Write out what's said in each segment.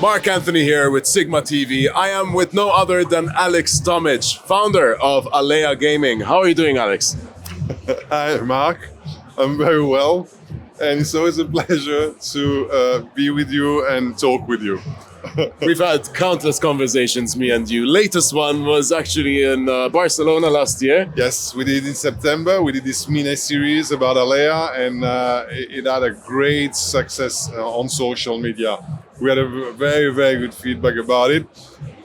Mark Anthony here with SiGMA TV. I am with no other than Alexandre Tomic, founder of Alea Gaming. How are you doing, Alex? Hi, Mark. I'm very well, and it's always a pleasure to be with you and talk with you. We've had countless conversations, me and you. Latest one was actually in Barcelona last year. Yes, we did in September. We did this mini series about Alea, and it had a great success on social media. We had a very, very good feedback about it,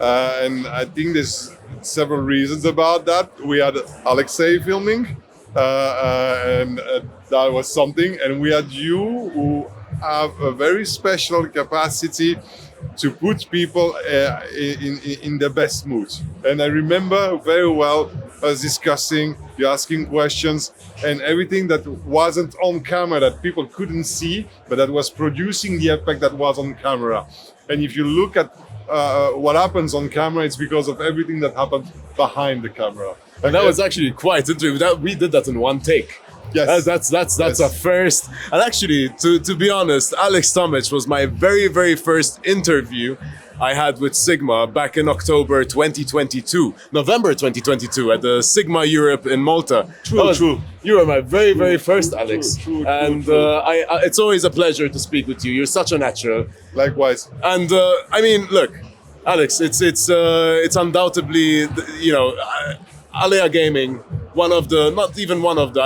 and I think there's several reasons about that. We had Alexei filming, and that was something, and we had you, who have a very special capacity to put people in the best mood. And I remember very well us discussing, you asking questions, and everything that wasn't on camera, that people couldn't see, but that was producing the effect that was on camera. And if you look at what happens on camera, it's because of everything that happened behind the camera. And that was actually quite interesting. We did that in one take. Yes. That's a first. And actually, to be honest, Alexandre Tomic was my very, very first interview I had with SiGMA back in November 2022, at the SiGMA Europe in Malta. True. You were my very, very first, Alex. True. It's always a pleasure to speak with you. You're such a natural. Likewise. And I mean, look, Alex, it's undoubtedly, Alea Gaming, I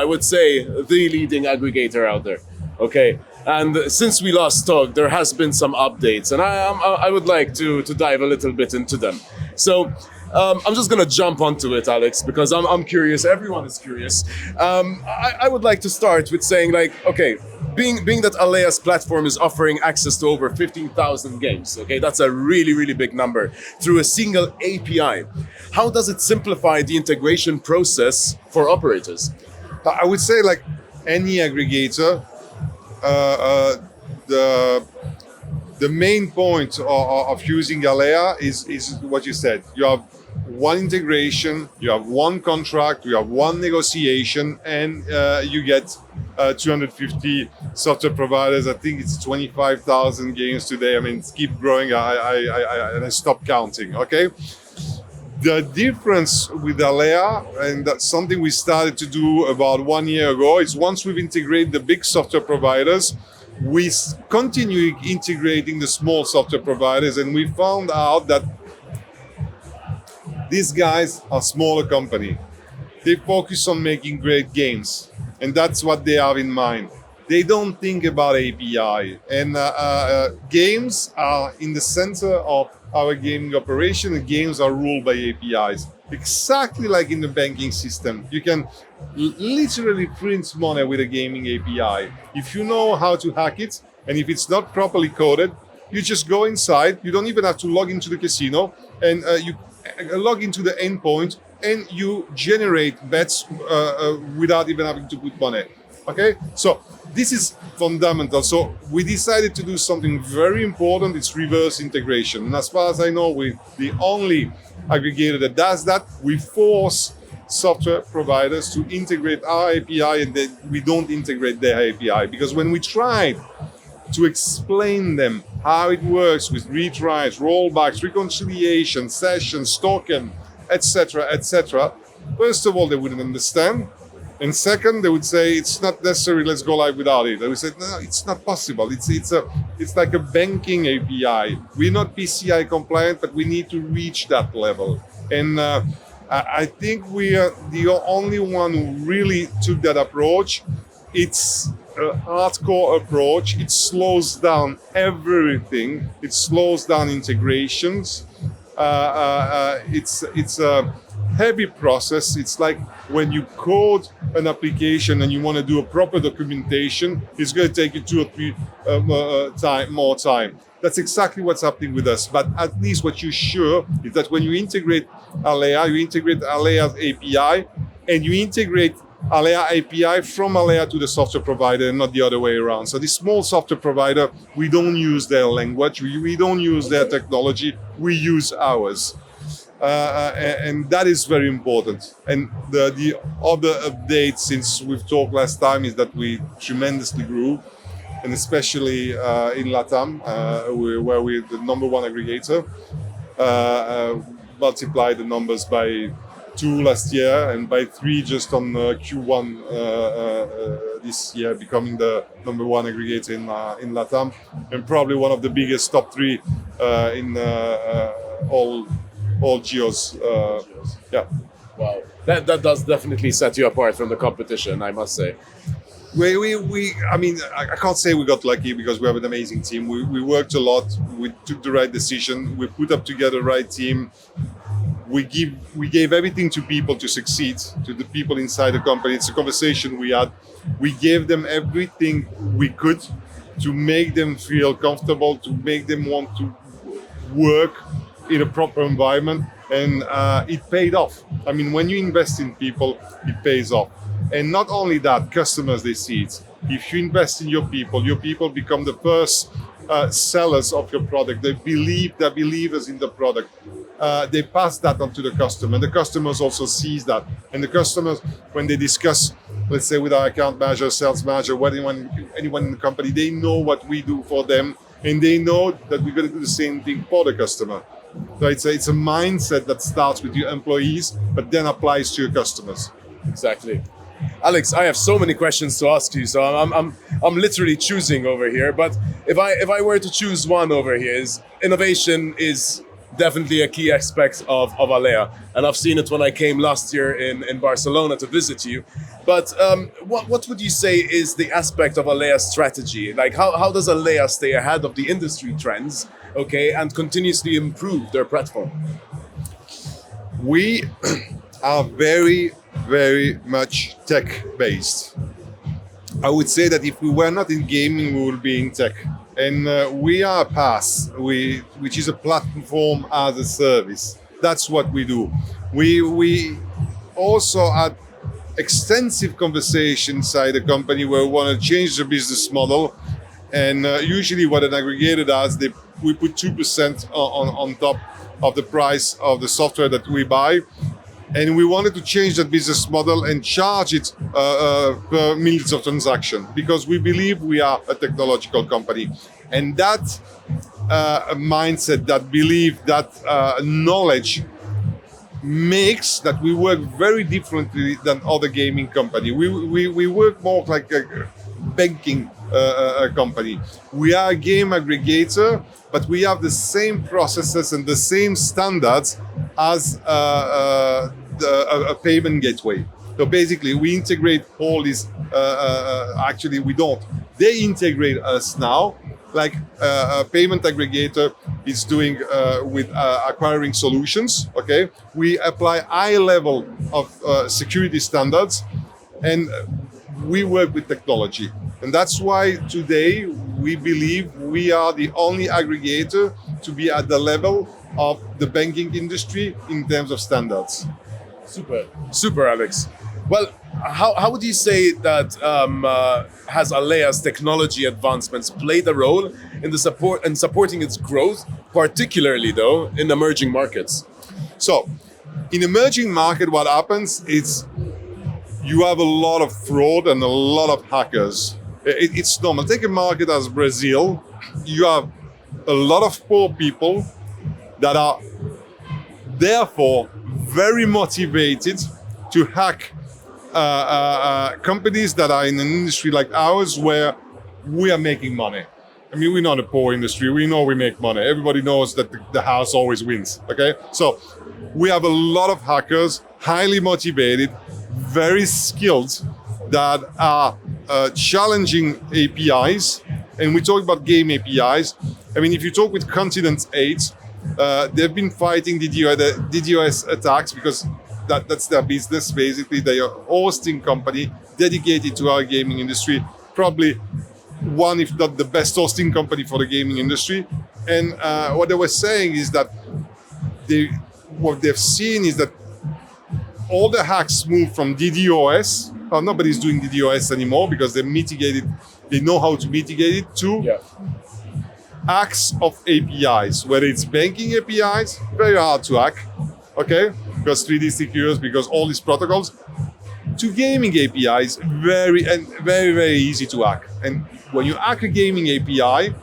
would say the leading aggregator out there. Okay, and since we last talked, there has been some updates, and I would like to dive a little bit into them. So I'm just gonna jump onto it, Alex, because I'm curious. Everyone is curious. I would like to start with saying, like, okay, being that Alea's platform is offering access to over 15,000 games, okay, that's a really, really big number, through a single API. How does it simplify the integration process for operators? I would say, like any aggregator, the main point of using Alea is what you said. You have one integration, you have one contract, you have one negotiation, and you get 250 software providers. I think it's 25,000 games today. I mean, it's keep growing. I stopped counting. Okay. The difference with Alea, and that's something we started to do about 1 year ago, is once we've integrated the big software providers, we continue integrating the small software providers, and we found out that these guys are smaller company. They focus on making great games, and that's what they have in mind. They don't think about API, and games are in the center of our gaming operation, and games are ruled by APIs. Exactly like in the banking system. You can literally print money with a gaming API. If you know how to hack it, and if it's not properly coded, you just go inside, you don't even have to log into the casino, and you log into the endpoint, and you generate bets without even having to put money. Okay, so this is fundamental. So we decided to do something very important. It's reverse integration. And as far as I know, we're the only aggregator that does that. We force software providers to integrate our API, and then we don't integrate their API. Because when we tried to explain them how it works with retries, rollbacks, reconciliation, sessions, token, etc., first of all, they wouldn't understand. And second, they would say, it's not necessary, let's go live without it. And we said, no, it's not possible. It's like a banking API. We're not PCI compliant, but we need to reach that level. And I think we are the only one who really took that approach. It's a hardcore approach. It slows down everything. It slows down integrations. It's a heavy process. It's like when you code an application and you want to do a proper documentation, it's going to take you 2 or 3 more time. That's exactly what's happening with us. But at least what you're sure is that when you integrate Alea, you integrate Alea's API, and you integrate Alea API from Alea to the software provider, and not the other way around. So this small software provider, we don't use their language, we don't use their technology, we use ours. and that is very important. And the other update since we've talked last time is that we tremendously grew, and especially in LatAm, where we're the number one aggregator. Multiply the numbers by 2 last year and by 3 just on Q1 this year, becoming the number one aggregator in LatAm, and probably one of the biggest top 3 in all geos. Yeah. Wow, that does definitely set you apart from the competition, I must say. I mean, I can't say we got lucky because we have an amazing team. We worked a lot. We took the right decision. We put up together the right team. We gave everything to people to succeed, to the people inside the company. It's a conversation we had. We gave them everything we could to make them feel comfortable, to make them want to work in a proper environment, and it paid off. I mean, when you invest in people, it pays off. And not only that, customers, they see it. If you invest in your people become the first sellers of your product. They're believers in the product. They pass that on to the customer. The customers also sees that. And the customers, when they discuss, let's say with our account manager, sales manager, anyone in the company, they know what we do for them, and they know that we're going to do the same thing for the customer. So it's a mindset that starts with your employees, but then applies to your customers. Exactly. Alex, I have so many questions to ask you, so I'm literally choosing over here. But if I were to choose one over here, is innovation is definitely a key aspect of Alea, and I've seen it when I came last year in Barcelona to visit you. But what would you say is the aspect of Alea's strategy? Like how does Alea stay ahead of the industry trends, okay, and continuously improve their platform? We are very, very much tech-based. I would say that if we were not in gaming, we would be in tech. And we are a PaaS, which is a platform as a service. That's what we do. We also had extensive conversations inside the company where we want to change the business model. And usually what an aggregator does, we put 2% on top of the price of the software that we buy. And we wanted to change that business model and charge it per millions of transactions, because we believe we are a technological company. And that mindset, that belief, that knowledge makes that we work very differently than other gaming companies. We work more like a banking company. We are a game aggregator, but we have the same processes and the same standards as a payment gateway. So basically, we integrate all these. Actually, we don't. They integrate us now, like a payment aggregator is doing with acquiring solutions. Okay, we apply high level of security standards, and we work with technology. And that's why today we believe we are the only aggregator to be at the level of the banking industry in terms of standards. Super, Alex. Well, how would you say that has Alea's technology advancements played a role in supporting its growth, particularly though in emerging markets? So, in emerging market, what happens is you have a lot of fraud and a lot of hackers. It's normal. Take a market as Brazil. You have a lot of poor people that are therefore very motivated to hack companies that are in an industry like ours where we are making money. I mean, we're not a poor industry. We know we make money. Everybody knows that the house always wins, okay? So we have a lot of hackers, highly motivated, very skilled, that are challenging APIs. And we talk about game APIs. I mean, if you talk with Continent 8, they've been fighting DDoS attacks because that's their business. Basically, they are a hosting company dedicated to our gaming industry, probably one, if not the best hosting company for the gaming industry. And what they were saying is that what they've seen is that all the hacks move from DDoS. Nobody's doing DDoS anymore because they know how to mitigate it, to hacks of APIs, whether it's banking APIs, very hard to hack. okay? Because 3D stickers, because all these protocols, to gaming APIs, very, very easy to hack. And when you hack a gaming API,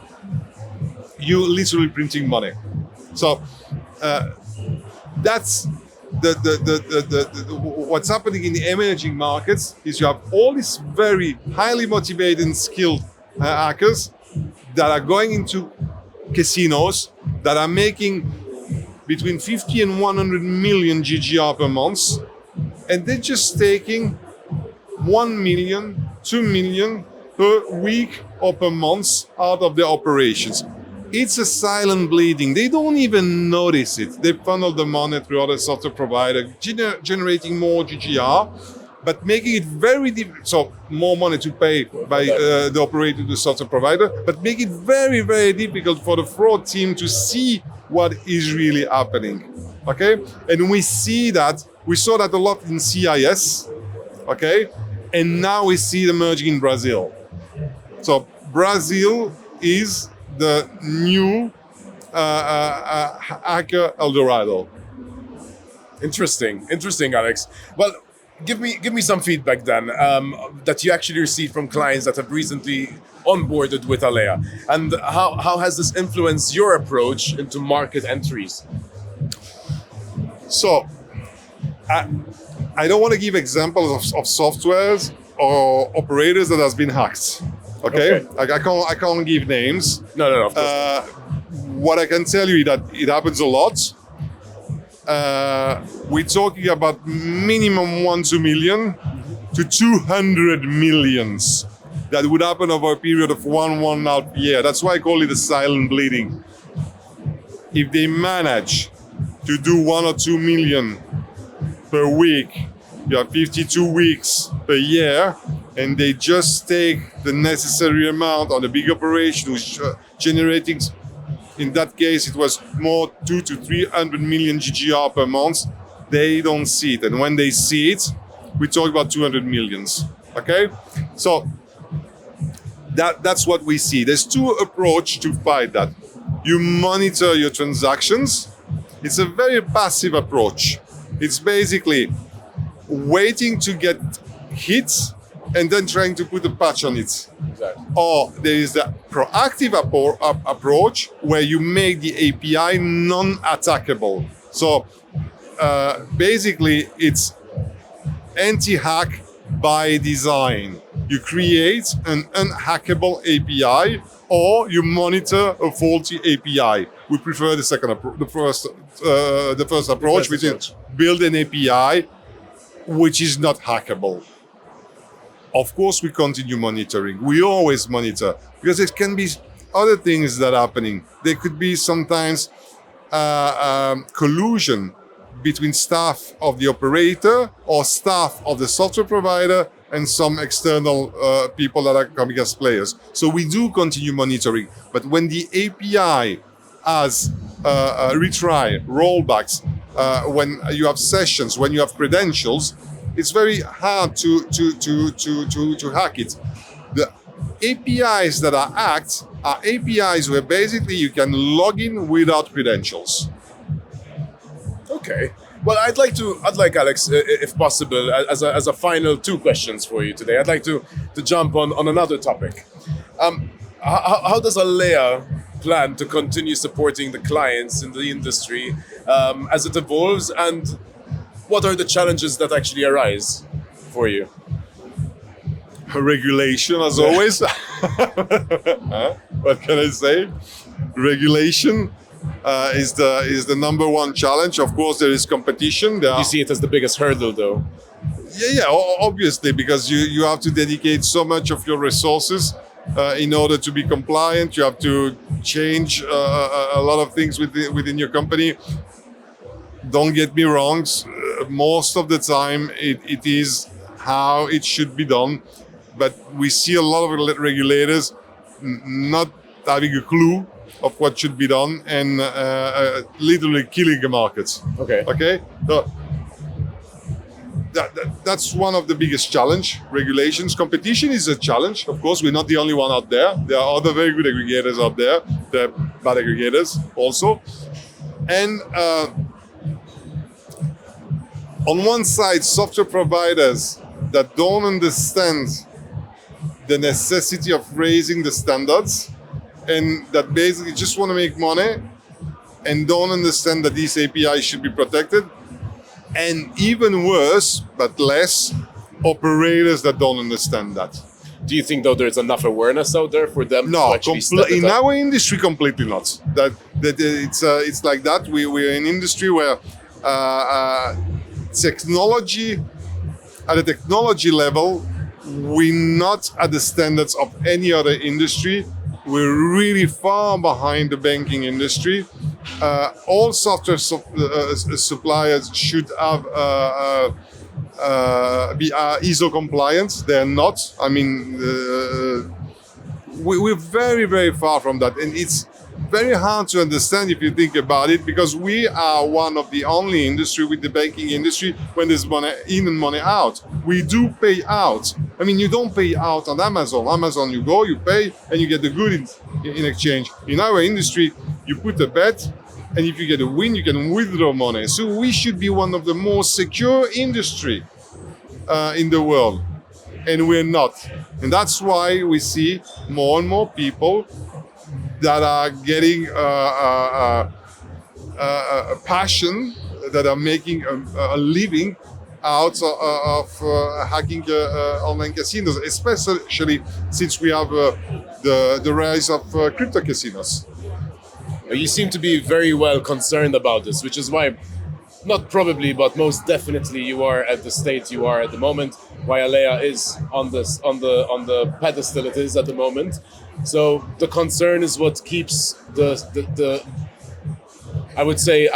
you're literally printing money. So that's what's happening in the emerging markets is you have all these very highly motivated and skilled hackers that are going into casinos that are making between 50 and 100 million GGR per month, and they're just taking 1 million, 2 million per week or per month out of their operations. It's a silent bleeding. They don't even notice it. They funnel the money through other software provider, generating more GGR, but making it very difficult. So more money to pay by the operator, the software provider, but make it very, very difficult for the fraud team to see what is really happening. Okay, and we saw that a lot in CIS. Okay, and now we see it emerging in Brazil. So Brazil is the new hacker Eldorado. Interesting, Alex. Well, give me some feedback then that you actually received from clients that have recently onboarded with Alea, and how has this influenced your approach into market entries? So, I don't want to give examples of softwares or operators that has been hacked. Okay? I can't give names. No, of course. What I can tell you is that it happens a lot. We're talking about minimum 1-2 million to 200 millions that would happen over a period of 1.5 year. That's why I call it a silent bleeding. If they manage to do 1 or 2 million per week, you have 52 weeks per year, and they just take the necessary amount on a big operation, which generating, in that case, it was more 200 to 300 million GGR per month. They don't see it, and when they see it, we talk about 200 millions. Okay, so that's what we see. There's two approaches to fight that. You monitor your transactions. It's a very passive approach. It's basically waiting to get hits and then trying to put a patch on it. Exactly. Or there is the proactive approach where you make the API non-attackable. So basically it's anti-hack by design. You create an unhackable API or you monitor a faulty API. We prefer the first approach, which is build an API which is not hackable. Of course, we continue monitoring. We always monitor because there can be other things that are happening. There could be sometimes collusion between staff of the operator or staff of the software provider and some external people that are coming as players. So we do continue monitoring. But when the API has retry, rollbacks, when you have sessions, when you have credentials, it's very hard to hack it. The APIs that are hacked are APIs where basically you can log in without credentials. Okay. Well, I'd like Alex, if possible, as a final 2 questions for you today. I'd like to jump on another topic. How does Alea plan to continue supporting the clients in the industry as it evolves, and what are the challenges that actually arise for you? Regulation, as always. What can I say? Regulation is the number one challenge. Of course, there is competition. You see it as the biggest hurdle, though. Yeah, obviously, because you have to dedicate so much of your resources in order to be compliant. You have to change a lot of things within your company. Don't get me wrong. Most of the time, it is how it should be done. But we see a lot of regulators not having a clue of what should be done and literally killing the markets. Okay. So that's one of the biggest challenge. Regulations, competition is a challenge. Of course, we're not the only one out there. There are other very good aggregators out there. There are bad aggregators also, and on one side, software providers that don't understand the necessity of raising the standards and that basically just want to make money and don't understand that these APIs should be protected. And even worse, but less, operators that don't understand that. Do you think though there's enough awareness out there for them to No, actually step it in up? our industry, completely not. That it's like that. We're an industry where technology, at a technology level, we're not at the standards of any other industry. We're really far behind the banking industry. All software suppliers should have be ISO compliant. They're not. I mean, we're very, very far from that. And it's very hard to understand if you think about it, because we are one of the only industry with the banking industry when there's money in and money out. We do pay out. I mean, you don't pay out on Amazon. Amazon, you go, you pay, and you get the good in exchange. In our industry, you put a bet, and if you get a win, you can withdraw money. So we should be one of the most secure industry in the world, and we're not. And that's why we see more and more people that are getting a passion, that are making a living out of hacking online casinos, especially since we have the rise of crypto casinos. You seem to be very well concerned about this, which is why, not probably, but most definitely, you are at the state you are at the moment. Why Alea is on the pedestal it is at the moment. So the concern is what keeps the I would say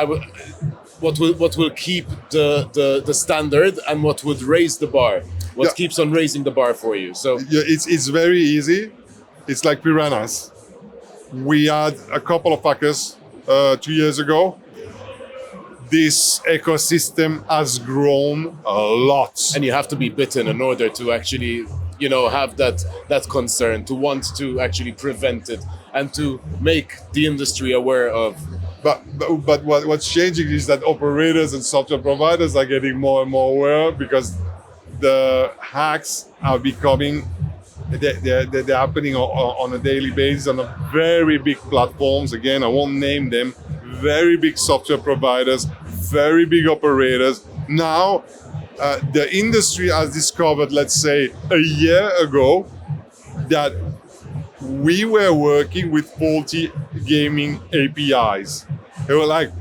what will keep the standard and what would raise the bar. What keeps on raising the bar for you? So yeah, it's very easy. It's like piranhas. We had a couple of hackers 2 years ago. This ecosystem has grown a lot. And you have to be bitten in order to actually, have that concern, to want to actually prevent it and to make the industry aware of. But what's changing is that operators and software providers are getting more and more aware, because the hacks are becoming, they're happening on a daily basis on a very big platforms. Again, I won't name them. Very big software providers, very big operators. Now, the industry has discovered, let's say, a year ago, that we were working with faulty gaming APIs. They were like,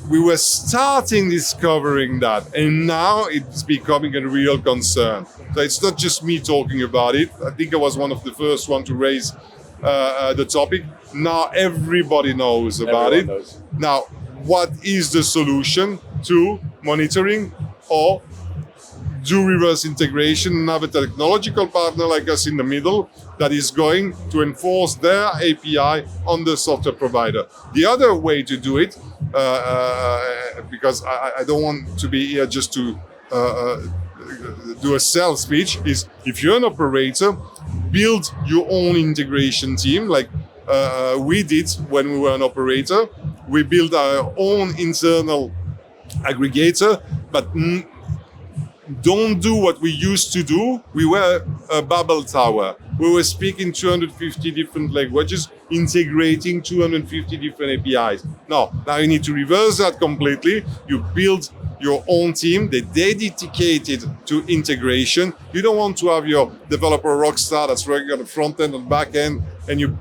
we were starting discovering that, and now it's becoming a real concern. So it's not just me talking about it. I think I was one of the first one to raise the topic. Now everybody knows about it. Now, what is the solution to monitoring? Or do reverse integration and have a technological partner like us in the middle that is going to enforce their API on the software provider. The other way to do it, because I don't want to be here just to do a sales speech, is if you're an operator, build your own integration team, like we did when we were an operator. We built our own internal aggregator, but don't do what we used to do. We were a Babel tower. We were speaking 250 different languages, integrating 250 different APIs. Now you need to reverse that completely. You build your own team, they're dedicated to integration. You don't want to have your developer rockstar that's working on the front end and back end, and you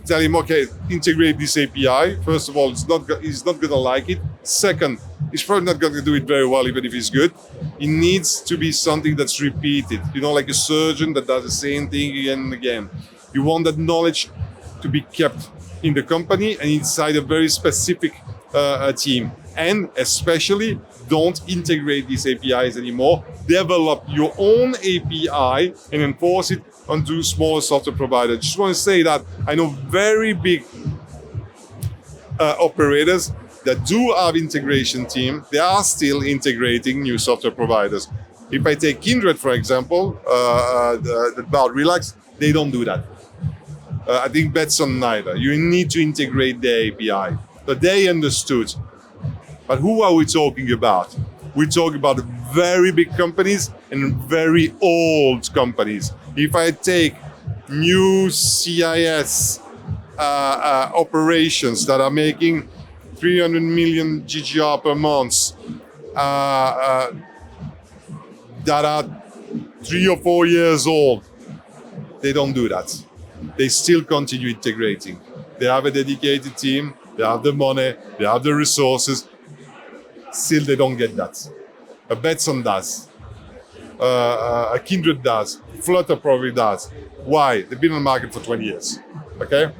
tell him, okay, integrate this API. First of all, he's not going to like it. Second, he's probably not going to do it very well, even if he's good. It needs to be something that's repeated, like a surgeon that does the same thing again and again. You want that knowledge to be kept in the company and inside a very specific team. And especially, don't integrate these APIs anymore. Develop your own API and enforce it onto smaller software providers. Just want to say that I know very big operators that do have integration team. They are still integrating new software providers. If I take Kindred, for example, the Bard Relax, they don't do that. I think Betson neither. You need to integrate the API. But they understood. But who are we talking about? We talk about very big companies and very old companies. If I take new CIS operations that are making 300 million GGR per month, that are 3 or 4 years old, they don't do that. They still continue integrating. They have a dedicated team, they have the money, they have the resources. Still, they don't get that. A Betson does. A Kindred does. Flutter probably does. Why? They've been on the market for 20 years. Okay?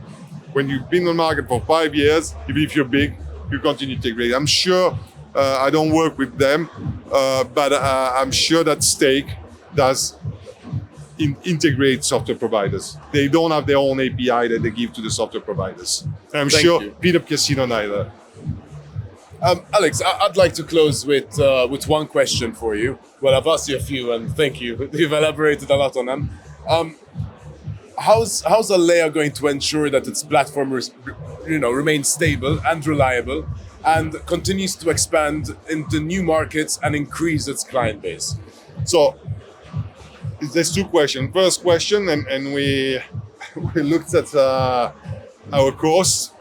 When you've been on the market for 5 years, even if you're big, you continue to integrate. I'm sure, I don't work with them, but I'm sure that Stake does integrate software providers. They don't have their own API that they give to the software providers. And I'm sure Peanup Casino neither. Alex, I'd like to close with one question for you. Well, I've asked you a few, and thank you. You've elaborated a lot on them. How's Alea going to ensure that its platform remains stable and reliable, and continues to expand into new markets and increase its client base? So there's two questions. First question, and we looked at our course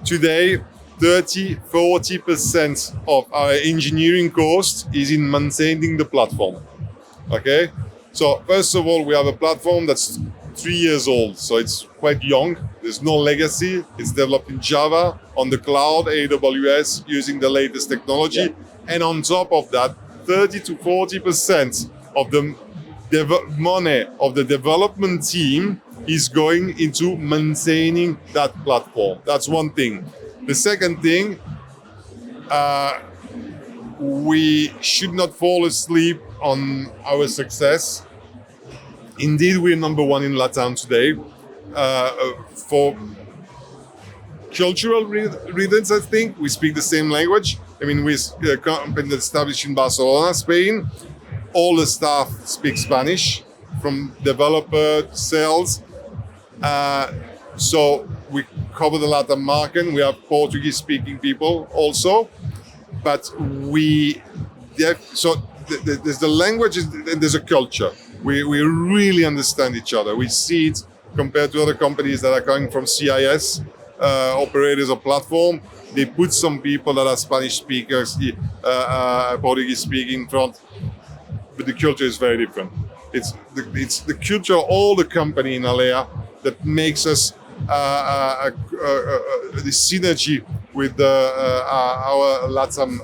today. 30-40% of our engineering cost is in maintaining the platform. Okay, so first of all, we have a platform that's 3 years old, so it's quite young. There's no legacy. It's developed in Java on the cloud, AWS, using the latest technology. Yeah. And on top of that, 30-40% of the money of the development team is going into maintaining that platform. That's one thing. The second thing, we should not fall asleep on our success. Indeed, we're number one in LatAm today. For cultural reasons, I think, we speak the same language. I mean, we're a company that's established in Barcelona, Spain. All the staff speak Spanish, from developer to sales. So we cover the LatAm market. We have Portuguese-speaking people also, but there's the language and there's a culture. We really understand each other. We see it compared to other companies that are coming from CIS operators or platform. They put some people that are Spanish speakers, Portuguese speaking in front, but the culture is very different. It's the culture of all the company in Alea that makes us the synergy with our LatAm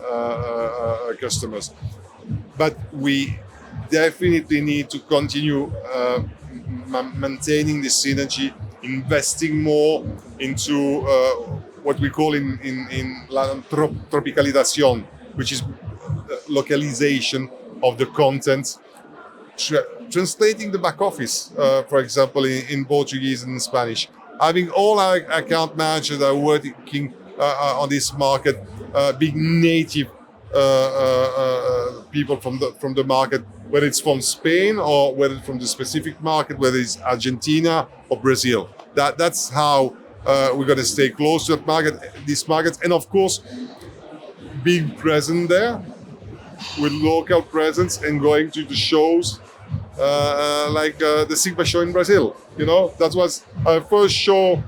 customers. But we definitely need to continue maintaining the synergy, investing more into what we call in LatAm tropicalización, which is localization of the content, translating the back office, for example, in Portuguese and in Spanish. Having all our account managers that are working on this market, being native people from the market, whether it's from Spain or whether it's from the specific market, whether it's Argentina or Brazil. That's how we're going to stay close to these markets, and of course, being present there with local presence and going to the shows like the SiGMA show in Brazil. You know, that was our first show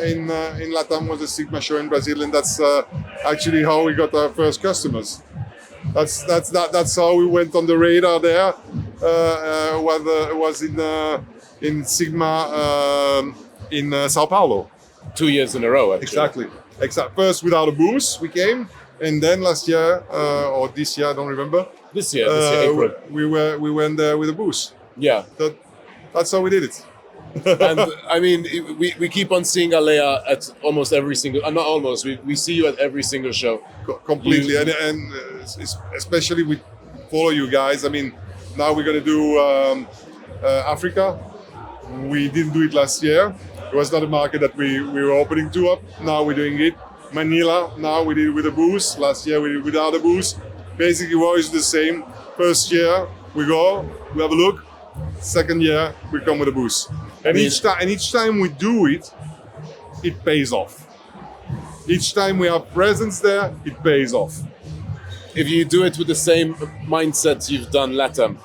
in LatAm, was the SiGMA show in Brazil, and that's actually how we got our first customers. That's how we went on the radar there. Was in SiGMA in Sao Paulo. 2 years in a row, actually. Exactly. First without a booth, we came, and then last year or this year, I don't remember. This year, April. We went there with a booth. Yeah. That's how we did it. And I mean, we keep on seeing Alea at almost every single, not almost, we see you at every single show. Completely, and especially we follow you guys. I mean, now we're going to do Africa. We didn't do it last year. It was not a market that we were opening to up. Now we're doing it. Manila, now we did it with a booth. Last year we did it without a booth. Basically, we're always the same. First year, we go, we have a look. Second year, we come with a boost. And each time we do it, it pays off. Each time we have presence there, it pays off. if you do it with the same mindset you've done LatAm,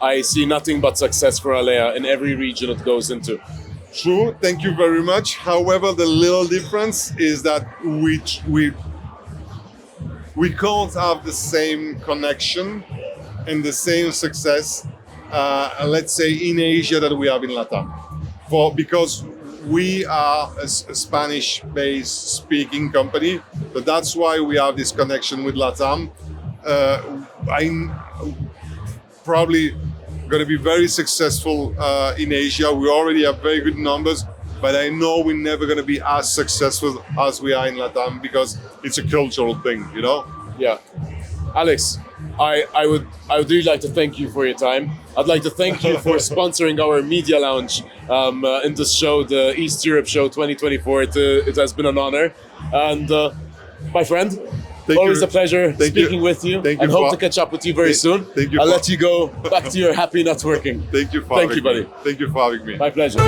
I see nothing but success for Alea in every region it goes into. True, thank you very much. However, the little difference is that we can't have the same connection and the same success, let's say, in Asia that we have in LatAm. Because we are a Spanish-based speaking company, but that's why we have this connection with LatAm. I'm probably going to be very successful in Asia. We already have very good numbers, but I know we're never going to be as successful as we are in LatAm because it's a cultural thing, you know? Yeah. Alex, I would really like to thank you for your time. I'd like to thank you for sponsoring our media lounge in this show, the East Europe Show 2024. It has been an honor. And my friend, always a pleasure speaking with you. And hope to catch up with you very soon. Thank you. I'll let you go back to your happy networking. Thank you for having me. buddy. Thank you for having me. My pleasure.